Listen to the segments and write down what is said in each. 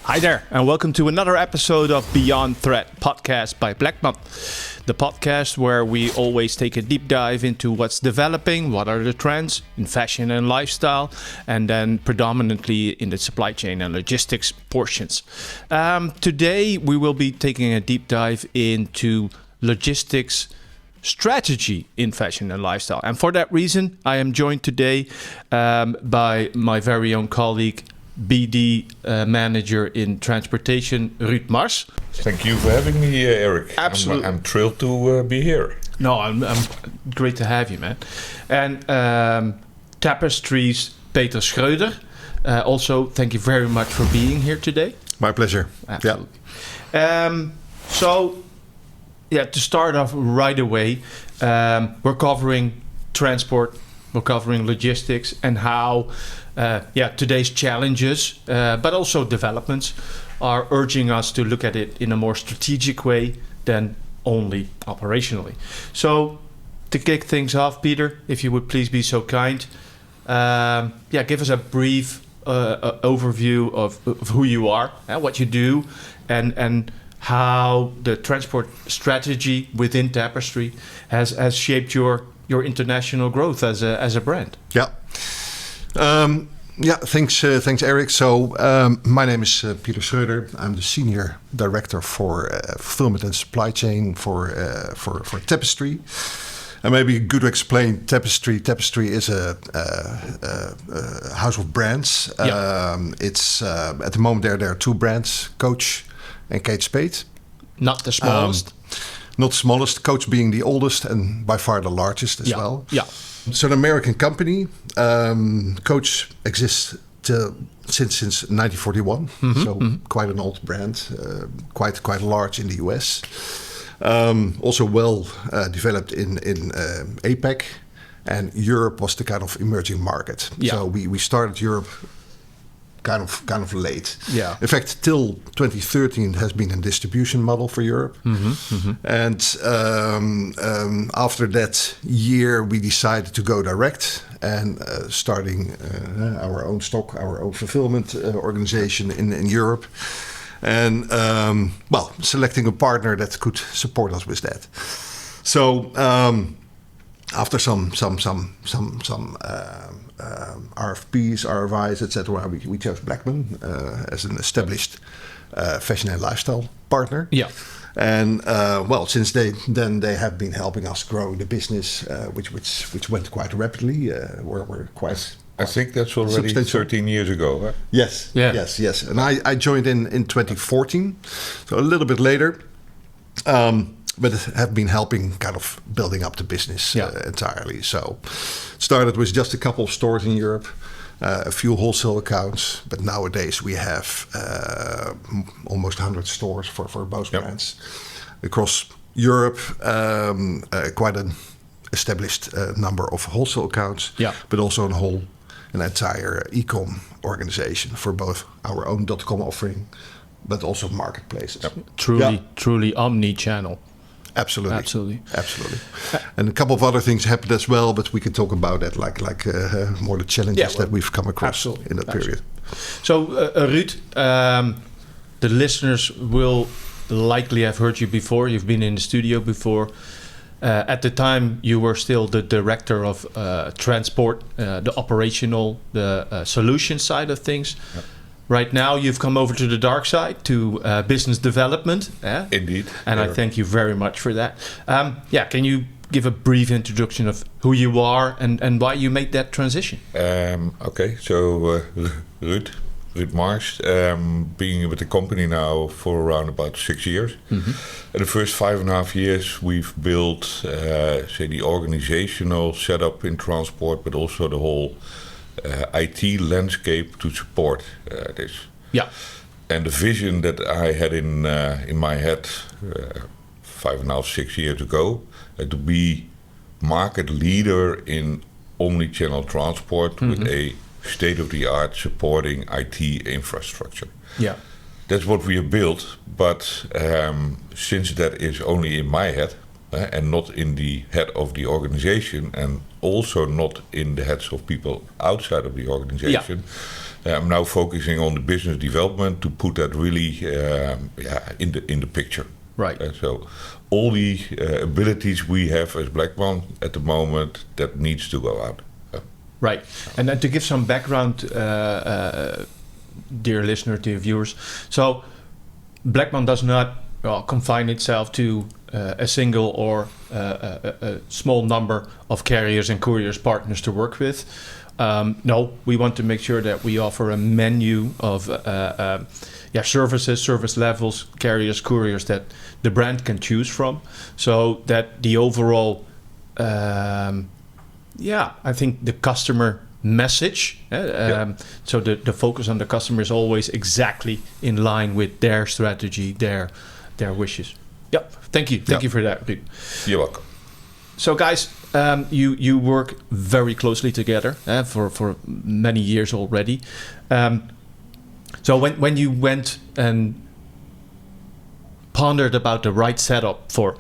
Hi there, and welcome to another episode of Beyond Threat podcast by Bleckmann. The podcast where we always take a deep dive into what's developing, what are the trends in fashion and lifestyle, and then predominantly in the supply chain and logistics portions. Today, we will be taking a deep dive into logistics strategy in fashion and lifestyle. And for that reason, I am joined today by my very own colleague, BD manager in transportation, Ruud Mars. Thank you for having me, Erik. Absolutely. I'm thrilled to be here. No, I'm great to have you, man. And Tapestry's Peter Schreuder. Also, thank you very much for being here today. My pleasure. Absolutely. Yeah. To start off right away, we're covering transport, we're covering logistics, and how today's challenges, but also developments, are urging us to look at it in a more strategic way than only operationally. So, to kick things off, Peter, if you would please be so kind, give us a brief overview of who you are, what you do, and how the transport strategy within Tapestry has shaped your international growth as a brand. Yeah. Thanks, Erik. So my name is Peter Schreuder. I'm the Senior Director for Fulfilment and Supply Chain for Tapestry. And maybe good to explain Tapestry. Tapestry is a house of brands. It's at the moment there are two brands, Coach and Kate Spade. Not the smallest. Not the smallest, Coach being the oldest and by far the largest as well. Yeah. So an American company. Coach exists since 1941. Quite an old brand, quite large in the US. Also well developed in APAC, and Europe was the kind of emerging market. Yeah. So we started Europe kind of late. Yeah. In fact, till 2013 has been a distribution model for Europe. And after that year, we decided to go direct and starting our own stock, our own fulfillment organization in Europe. And selecting a partner that could support us with that. So after some RFPs, RFIs, etc., we chose Bleckmann as an established fashion and lifestyle partner. Yeah. And since then they have been helping us grow the business, which went quite rapidly. We're quite. I think that's already 13 years ago. Huh? Yes. Yeah. Yes. And I joined in 2014, so a little bit later. But have been helping kind of building up the business entirely. So started with just a couple of stores in Europe, a few wholesale accounts, but nowadays we have almost 100 stores for both brands across Europe. Quite an established number of wholesale accounts, but also an entire e-com organization for both our own .com offering, but also marketplaces. Truly omnichannel. Absolutely. And a couple of other things happened as well, but we can talk about that, like more the challenges that we've come across in that period. So, Ruud, the listeners will likely have heard you before. You've been in the studio before. At the time, you were still the director of transport, the operational, the solution side of things. Yep. Right now, you've come over to the dark side, to business development. Indeed. And I thank you very much for that. Can you give a brief introduction of who you are and why you made that transition? So Ruud Mars, being with the company now for around about 6 years. In the first 5.5 years, we've built, the organizational setup in transport, but also the whole IT landscape to support this. Yeah. And the vision that I had in my head 5.5, 6 years ago, to be market leader in omnichannel transport with a state-of-the-art supporting IT infrastructure. Yeah. That's what we have built, but since that is only in my head, and not in the head of the organization, and also not in the heads of people outside of the organization. I'm now focusing on the business development to put that really in the picture. Right. So all the abilities we have as Bleckmann at the moment, that needs to go out. Right. And then to give some background, dear listener, dear viewers. So Bleckmann does not confine itself to a single or a small number of carriers and couriers partners to work with. No, we want to make sure that we offer a menu of services, service levels, carriers, couriers that the brand can choose from, so that the overall, I think the customer message, so the focus on the customer is always exactly in line with their strategy, their wishes. Thank you for that, Ruud. You're welcome. So guys, you work very closely together for many years already. So when you went and pondered about the right setup for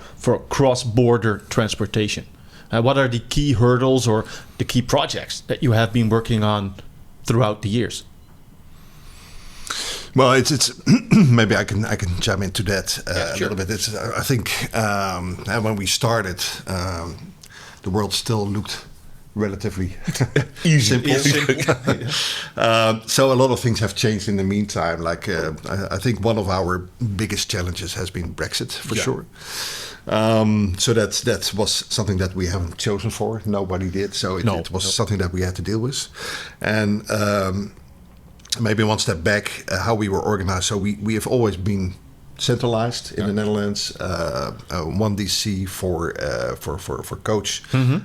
cross-border transportation, what are the key hurdles or the key projects that you have been working on throughout the years? Well, it's maybe I can jump into that a little bit. I think when we started, the world still looked relatively simple. So a lot of things have changed in the meantime. Like I think one of our biggest challenges has been Brexit, for sure. So that was something that we haven't chosen for. Nobody did. So it was something that we had to deal with. And maybe one step back, how we were organized. So we have always been centralized in the Netherlands. One DC for Coach.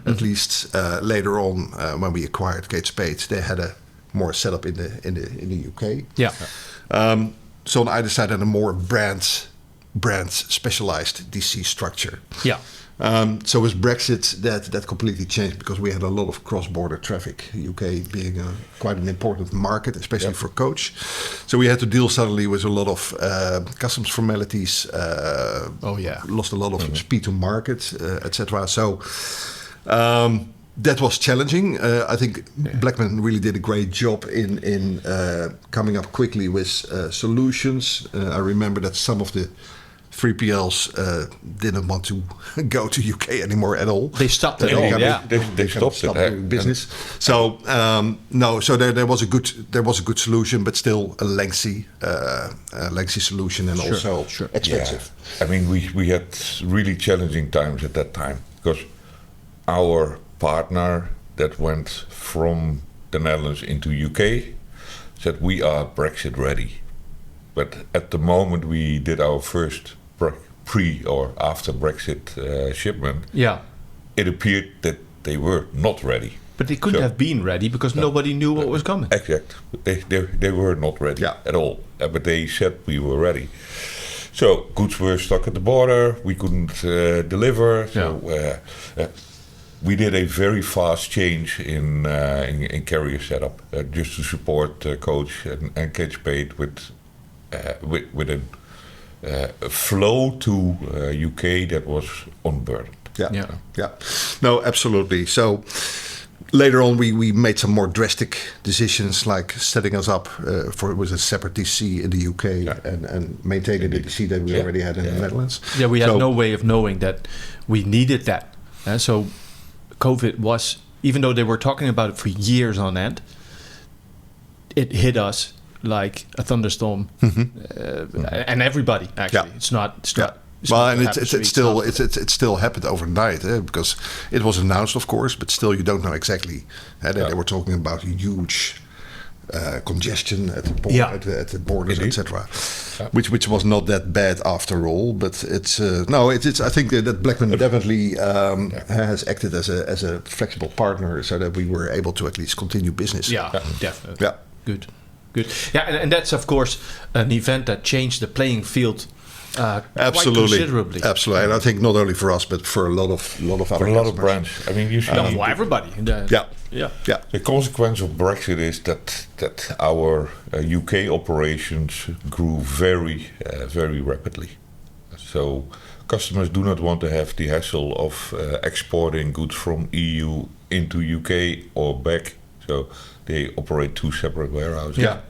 At least later on, when we acquired Kate Spade, they had a more setup in the UK. So on either side, had a more brand specialized DC structure. So with Brexit, that completely changed, because we had a lot of cross-border traffic, UK being quite an important market, especially for Coach. So we had to deal suddenly with a lot of customs formalities, lost a lot of speed to market, etc. So that was challenging. I think Bleckmann really did a great job in coming up quickly with solutions. I remember that some of the 3PLs didn't want to go to UK anymore at all. They stopped it all. They stopped doing business. So so there was a good solution, but still a lengthy solution, and also expensive. I mean, we had really challenging times at that time, because our partner that went from the Netherlands into UK said we are Brexit ready. But at the moment we did our first pre or after Brexit shipment, it appeared that they were not ready. But they couldn't have been ready, because nobody knew what was coming. Exact. They were not ready at all. But they said we were ready. So goods were stuck at the border. We couldn't deliver. So we did a very fast change in carrier setup, just to support Coach and Kate Spade with a flow to UK that was unburdened. No, absolutely. So later on, we made some more drastic decisions, like setting us up with a separate DC in the UK and maintaining the DC that we already had in the Netherlands. We had no way of knowing that we needed that. So COVID was, even though they were talking about it for years on end, it hit us like a thunderstorm, and everybody actually. It's not. Well, and it still happened overnight, because it was announced, of course, but still you don't know exactly. They were talking about huge congestion at the borders, etc. Which was not that bad after all. But it's I think that Bleckmann definitely has acted as a flexible partner, so that we were able to at least continue business. Definitely. Good. And that's of course an event that changed the playing field quite considerably. Absolutely, and I think not only for us, but for a lot of other for a lot of brands. I mean, you see, for everybody. The consequence of Brexit is that our UK operations grew very rapidly. So customers do not want to have the hassle of exporting goods from EU into UK or back. So they operate 2 separate warehouses. Yeah.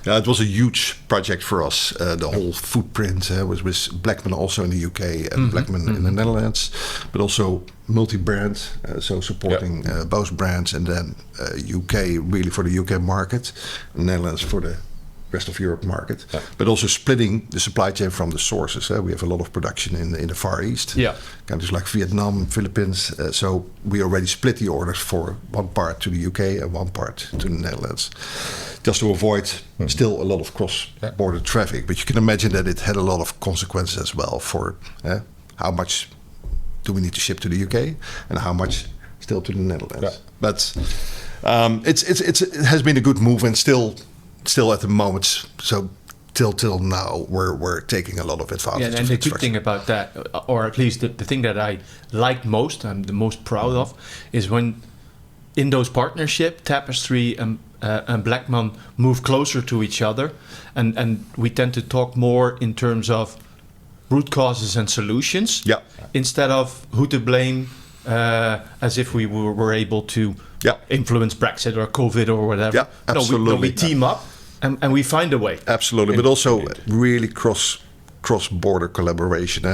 Yeah, it was a huge project for us. The whole footprint was with Bleckmann also in the UK and Bleckmann in the Netherlands, but also multi-brand, so supporting both brands, and then UK really for the UK market, Netherlands for the rest of Europe market, but also splitting the supply chain from the sources. We have a lot of production in the Far East, kind of like Vietnam, Philippines. So we already split the orders for one part to the UK and one part to the Netherlands, just to avoid still a lot of cross-border traffic. But you can imagine that it had a lot of consequences as well for how much do we need to ship to the UK and how much still to the Netherlands. Yeah. But it has been a good move, and still at the moment, so till now, we're taking a lot of advantage. Yeah, and the good thing about that, or at least the thing that I like most, I'm the most proud of, is when in those partnership, Tapestry and Bleckmann move closer to each other, and we tend to talk more in terms of root causes and solutions, instead of who to blame, as if we were able to influence Brexit or COVID or whatever. Yeah, absolutely. No, we team up and we find a way. Absolutely, but also really cross-border collaboration.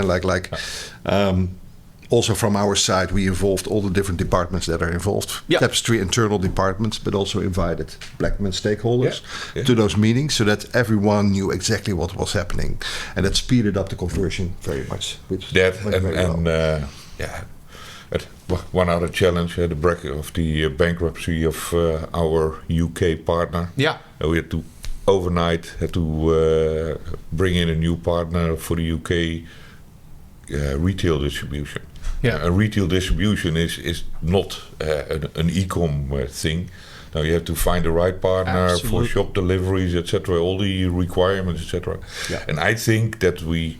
Also from our side, we involved all the different departments that are involved. Tapestry internal departments, but also invited Bleckmann stakeholders to those meetings, so that everyone knew exactly what was happening, and that speeded up the conversion very much. One other challenge, the bankruptcy of our UK partner. We had to overnight bring in a new partner for the UK retail distribution. Retail distribution is not an e-com thing. Now you have to find the right partner for shop deliveries, etc. All the requirements, etc. And I think that we,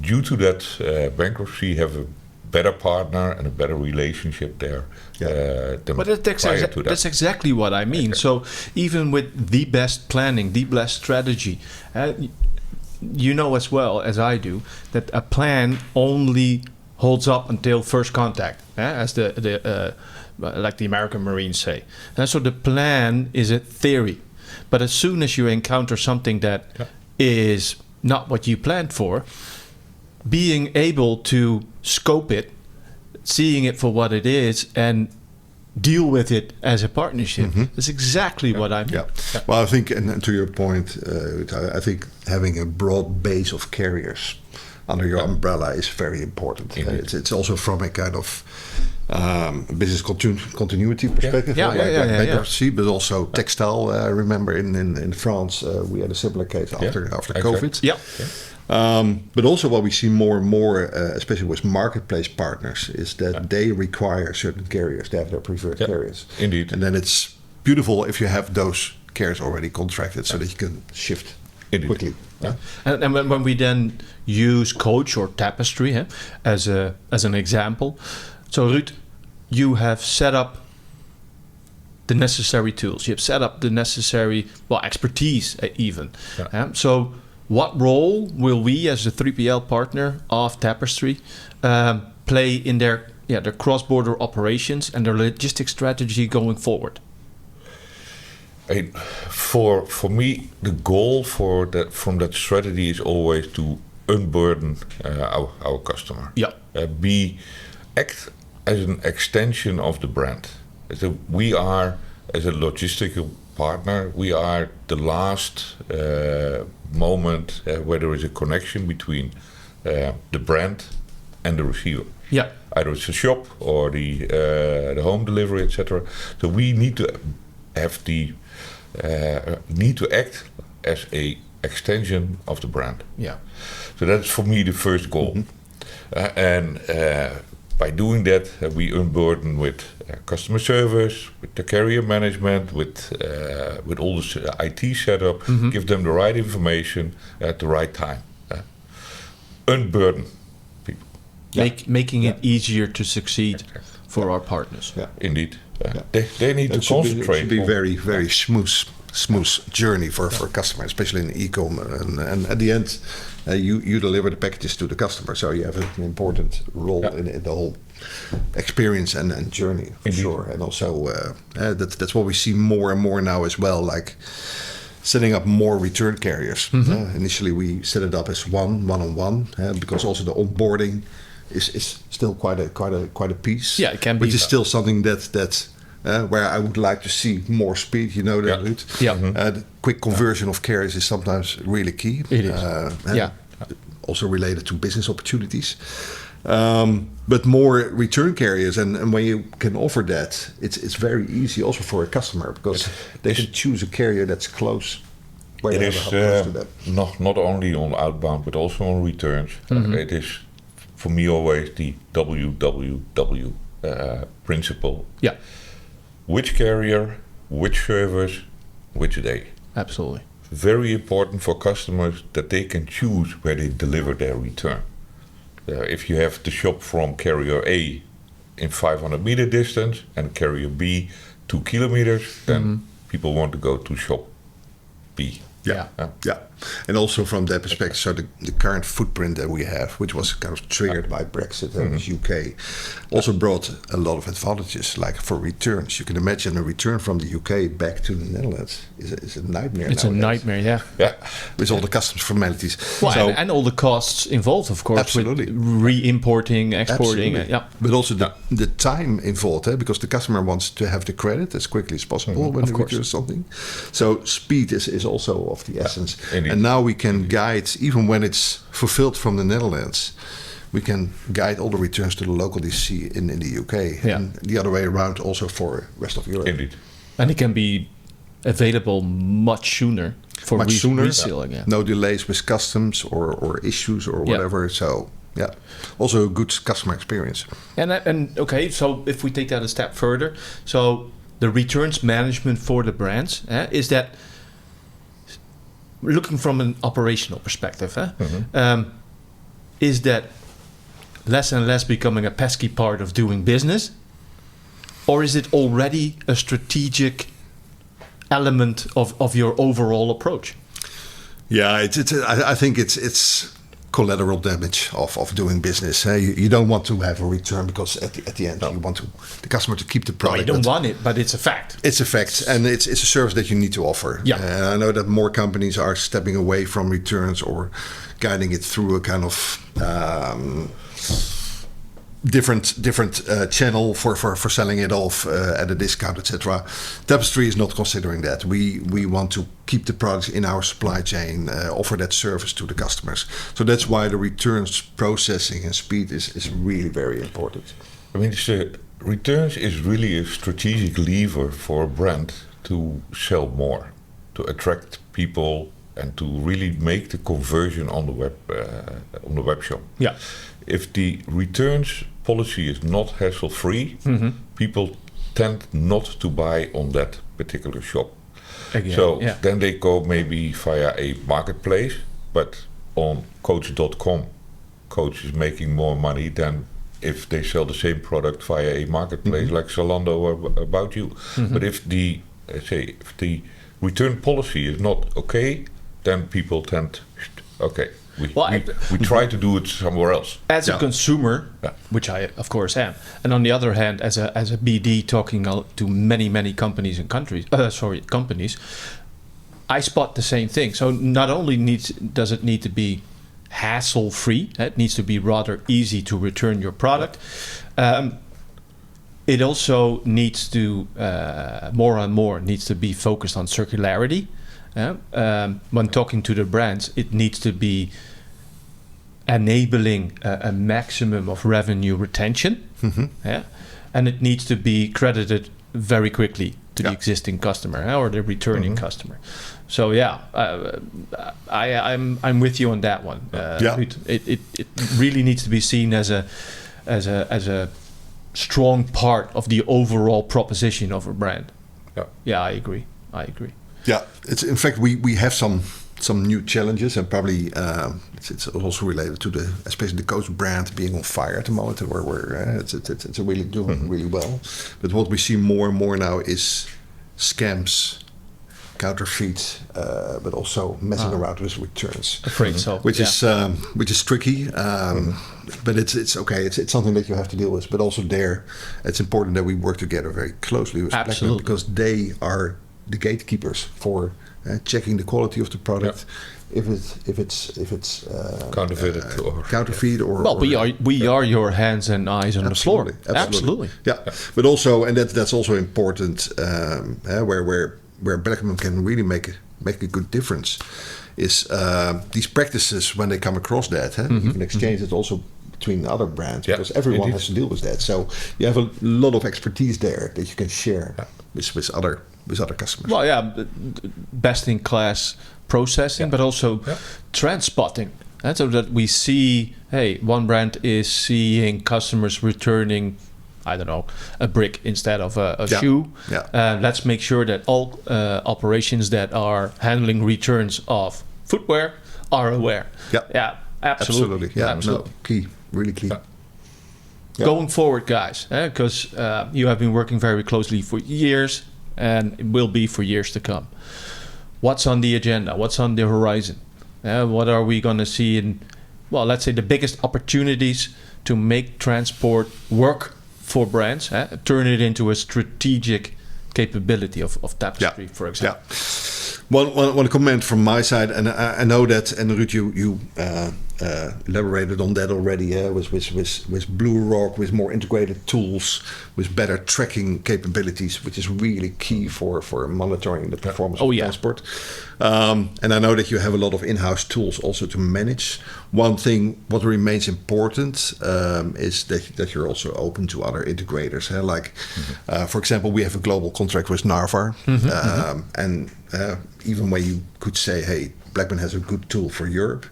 due to that bankruptcy, have a better partner and a better relationship there. But that's exactly what I mean. So even with the best planning, the best strategy, you know as well as I do that a plan only holds up until first contact, as like the American Marines say. And so the plan is a theory, but as soon as you encounter something that is not what you planned for, being able to scope it, seeing it for what it is, and deal with it as a partnership. That's exactly what I mean. Well, I think, and to your point, I think having a broad base of carriers under your umbrella is very important. It's also from a kind of business continuity perspective, bankruptcy, but also textile. I remember in France we had a similar case after COVID. But also what we see more and more, especially with marketplace partners, is that they require certain carriers to have their preferred carriers. Indeed. And then it's beautiful if you have those carriers already contracted so that you can shift quickly. And when we then use Coach or Tapestry as an example, so Ruud, you have set up the necessary tools. You have set up the necessary expertise even. So what role will we as a 3PL partner of Tapestry play in their cross-border operations and their logistics strategy going forward? For me, the goal from that strategy is always to unburden our customer. Act as an extension of the brand. So we are, as a logistical partner, we are the last moment where there is a connection between the brand and the receiver. Either it's a shop or the home delivery, etc. So we need to have need to act as a extension of the brand. So that's for me the first goal. And by doing that, we unburden with customer service, with the carrier management, with all the IT setup, give them the right information at the right time. Unburden people. Making it easier to succeed for our partners. Indeed. They need to concentrate. It should be very, very smooth smooth journey for a customer, especially in e-com. And at the end, you deliver the packages to the customer, so you have an important role in the whole experience and journey for sure. And also that's what we see more and more now as well, like setting up more return carriers. Initially we set it up as one-on-one because also the onboarding is still quite a piece. Yeah, it can be, which is still something that's where I would like to see more speed. You know that, Ruud? The quick conversion of carriers is sometimes really key. It is. Also related to business opportunities. But more return carriers, and when you can offer that, it's very easy also for a customer because they can choose a carrier that's close. It is not only on outbound but also on returns. It is for me always the WWW principle. Yeah. Which carrier, which service, which day. Absolutely. Very important for customers that they can choose where they deliver their return. If you have to shop from carrier A in 500 meter distance and carrier B 2 kilometers, then people want to go to shop B. Yeah. And also from that perspective, so the current footprint that we have, which was kind of triggered by Brexit and UK, also brought a lot of advantages, like for returns. You can imagine a return from the UK back to the Netherlands is a nightmare. It's nowadays. A nightmare, yeah. With all the customs formalities. Well, and all the costs involved, of course. Absolutely. With re-importing, exporting. But also the time involved, because the customer wants to have the credit as quickly as possible when they return something. So speed is also of the essence. And now we can guide, even when it's fulfilled from the Netherlands, we can guide all the returns to the local DC in the UK. And the other way around also for rest of Europe. Indeed. And it can be available much sooner for resale again. No delays with customs or issues or whatever. So, also a good customer experience. And okay, so if we take that a step further, so the returns management for the brands, is that... Looking from an operational perspective, is that less and less becoming a pesky part of doing business? Or is it already a strategic element of your overall approach? Yeah, I think it's collateral damage of doing business. You don't want to have a return because at the end you want the customer to keep the product. No, you don't want it, but it's a fact. It's a fact, and it's a service that you need to offer. Yeah. I know that more companies are stepping away from returns or guiding it through a kind of different channel for selling it off at a discount, etc. Tapestry is not considering that. We want to keep the products in our supply chain, offer that service to the customers. So that's why the returns processing and speed is really very important. I mean, returns is really a strategic lever for a brand to sell more, to attract people, and to really make the conversion on the web shop. Yeah. If the returns policy is not hassle-free, people tend not to buy on that particular shop. Again, then they go maybe via a marketplace, but on Coach.com, Coach is making more money than if they sell the same product via a marketplace like Zalando or About You. But if the return policy is not okay, then people tend, we try to do it somewhere else. As a consumer, which I of course am, and on the other hand, as a BD talking to many companies and companies, I spot the same thing. So not only does it need to be hassle-free, it needs to be rather easy to return your product. It also needs to more and more needs to be focused on circularity. When talking to the brands, it needs to be enabling a maximum of revenue retention, and it needs to be credited very quickly to the existing customer or the returning customer. So I'm with you on that one. It really needs to be seen as a strong part of the overall proposition of a brand. I agree. Yeah, it's in fact we have some new challenges, and probably it's also related to especially the Coach brand being on fire at the moment, where it's really doing really well. But what we see more and more now is scams counterfeit, but also messing around with returns. Afraid so. Which is tricky, but it's okay. It's something that you have to deal with. But also there, it's important that we work together very closely with Bleckmann, because they are the gatekeepers for checking the quality of the product. If it's counterfeit or well, we are your hands and eyes on the floor. Absolutely. Yeah, but also, and that's also important, where Bleckmann can really make a good difference is these practices when they come across that. You can exchange it also between other brands, because everyone has to deal with that. So you have a lot of expertise there that you can share with other customers. Well, best in class processing, but also trend spotting. So that we see, hey, one brand is seeing customers returning, I don't know, a brick instead of a shoe. Let's make sure that all operations that are handling returns of footwear are aware. Absolutely. Key, really key. Going forward, guys, because you have been working very closely for years, and it will be for years to come. What's on the agenda? What's on the horizon? What are we going to see in, well, let's say the biggest opportunities to make transport work for brands, turn it into a strategic capability of Tapestry, for example? One comment from my side, and I know that, and Ruud, you elaborated on that already, with Blue Rock, with more integrated tools, with better tracking capabilities, which is really key for monitoring the performance of transport. And I know that you have a lot of in-house tools also to manage. One thing, what remains important, is that you're also open to other integrators. For example, we have a global contract with Narvar, and even when you could say, hey, Bleckmann has a good tool for Europe,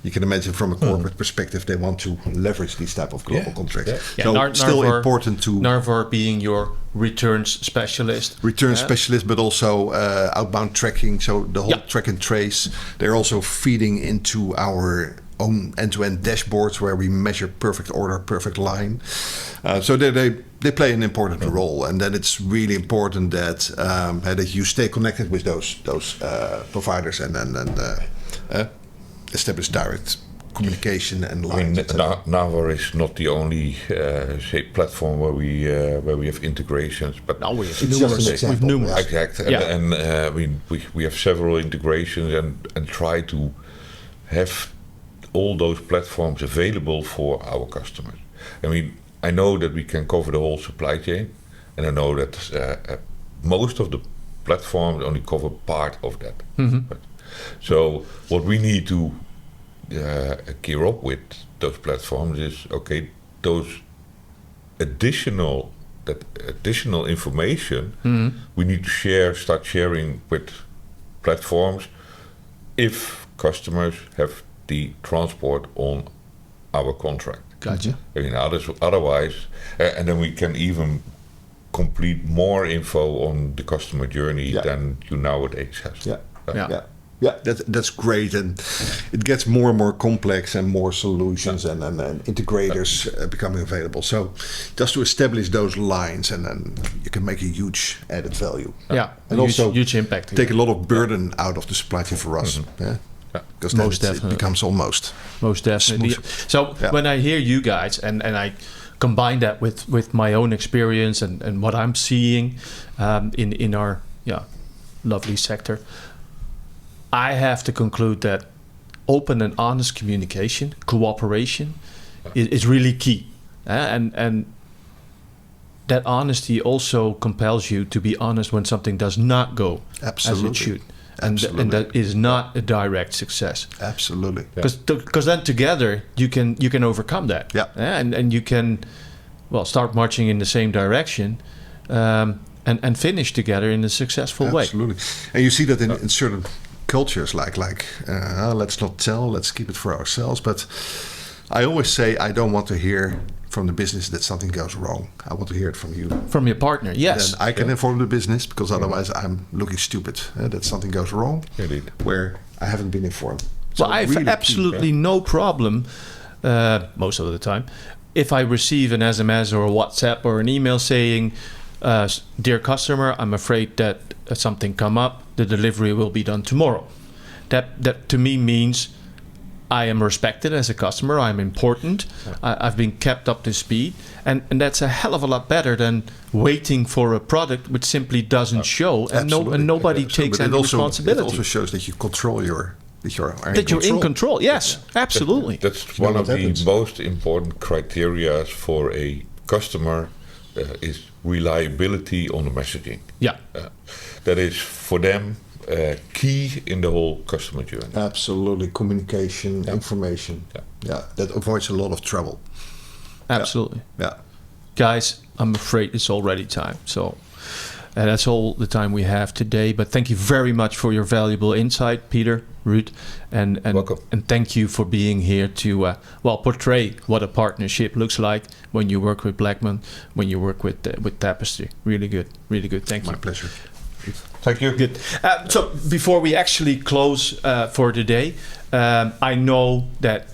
you can imagine from a corporate perspective, they want to leverage these type of global contracts. So still important to... Narvar being your returns specialist. Specialist, but also outbound tracking. So the whole track and trace, they're also feeding into our own end-to-end dashboards where we measure perfect order, perfect line. So they play an important role, and then it's really important that you stay connected with those providers and establish direct communication and lines. Narvar is not the only platform where we have integrations, but we have numerous. Exactly, and we have several integrations and try to have all those platforms available for our customers. I mean, I know that we can cover the whole supply chain, and I know that most of the platforms only cover part of that. But, so what we need to gear up with those platforms is, okay, those additional information we need to start sharing with platforms if customers have the transport on our contract. Gotcha. I mean, otherwise, and then we can even complete more info on the customer journey than you nowadays have. That's great, and it gets more and more complex and more solutions and integrators becoming available. So just to establish those lines, and then you can make a huge added value. And also huge impact. Take a lot of burden out of the supply chain for us. Because it becomes almost definitely. Smooth. So when I hear you guys and I combine that with my own experience and what I'm seeing in our lovely sector, I have to conclude that open and honest communication, cooperation, is really key, and that honesty also compels you to be honest when something does not go as it should. And that is not a direct success. Absolutely, because then together you can overcome that. And you can start marching in the same direction, and finish together in a successful way. Absolutely, and you see that in certain cultures, like let's not tell, let's keep it for ourselves. But I always say I don't want to hear from the business that something goes wrong. I want to hear it from you, from your partner. Yes, then I can inform the business, because otherwise I'm looking stupid that something goes wrong where I haven't been informed. So I have absolutely no problem most of the time if I receive an SMS or a WhatsApp or an email saying, dear customer, I'm afraid that something come up, the delivery will be done tomorrow. That to me means I am respected as a customer. I'm important. I've been kept up to speed, and that's a hell of a lot better than waiting for a product which simply doesn't show, and nobody takes any responsibility. It also shows that you control that you're in control. Yes, absolutely. That's one of the most important criteria for a customer is reliability on the messaging. Yeah, that is for them key in the whole customer journey. Absolutely, communication, information. Yeah, that avoids a lot of trouble. Absolutely. Yeah. Guys, I'm afraid it's already time. So that's all the time we have today. But thank you very much for your valuable insight, Peter, Ruud, and welcome. And thank you for being here to portray what a partnership looks like when you work with Bleckmann, when you work with Tapestry. Really good, really good. Thank you. My pleasure. Thank you. Good. So before we actually close for today, I know that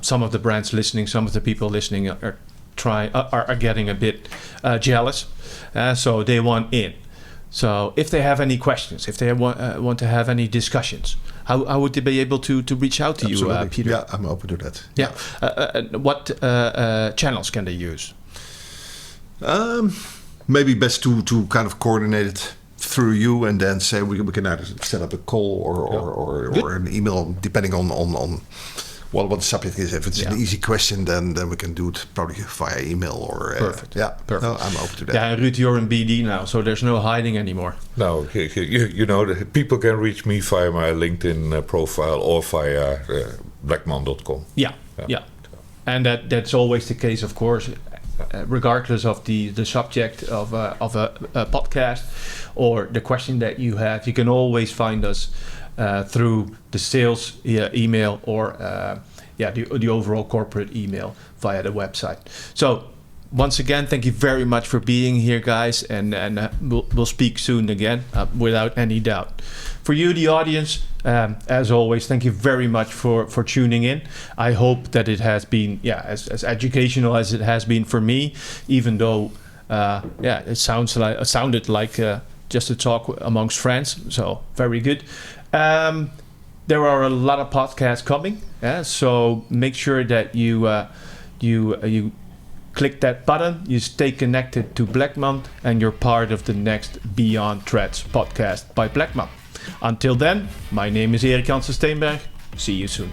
some of the brands listening, some of the people listening are getting a bit jealous, so they want in. So if they have any questions, if they want to have any discussions, how would they be able to reach out to you, Peter? Yeah, I'm open to that. Yeah. What channels can they use? Maybe best to kind of coordinate it through you, and then say we can either set up a call or an email, depending on what the subject is. If it's an easy question, then we can do it probably via email or perfect. Perfect. No, I'm open to that. Yeah, and Ruud, you're in BD now, so there's no hiding anymore. No, you know, people can reach me via my LinkedIn profile or via Bleckmann.com. Yeah. And that's always the case, of course. Regardless of the subject of a podcast or the question that you have, you can always find us through the sales email or the overall corporate email via the website. So once again, thank you very much for being here, guys, and we'll speak soon again, without any doubt. For you, the audience, as always, thank you very much for tuning in. I hope that it has been as educational as it has been for me, even though it sounded like just a talk amongst friends. So very good. There are a lot of podcasts coming, so make sure that you click that button, you stay connected to Bleckmann, and you're part of the next Beyond Threats podcast by Bleckmann. Until then, my name is Erik Janssen Steenberg. See you soon.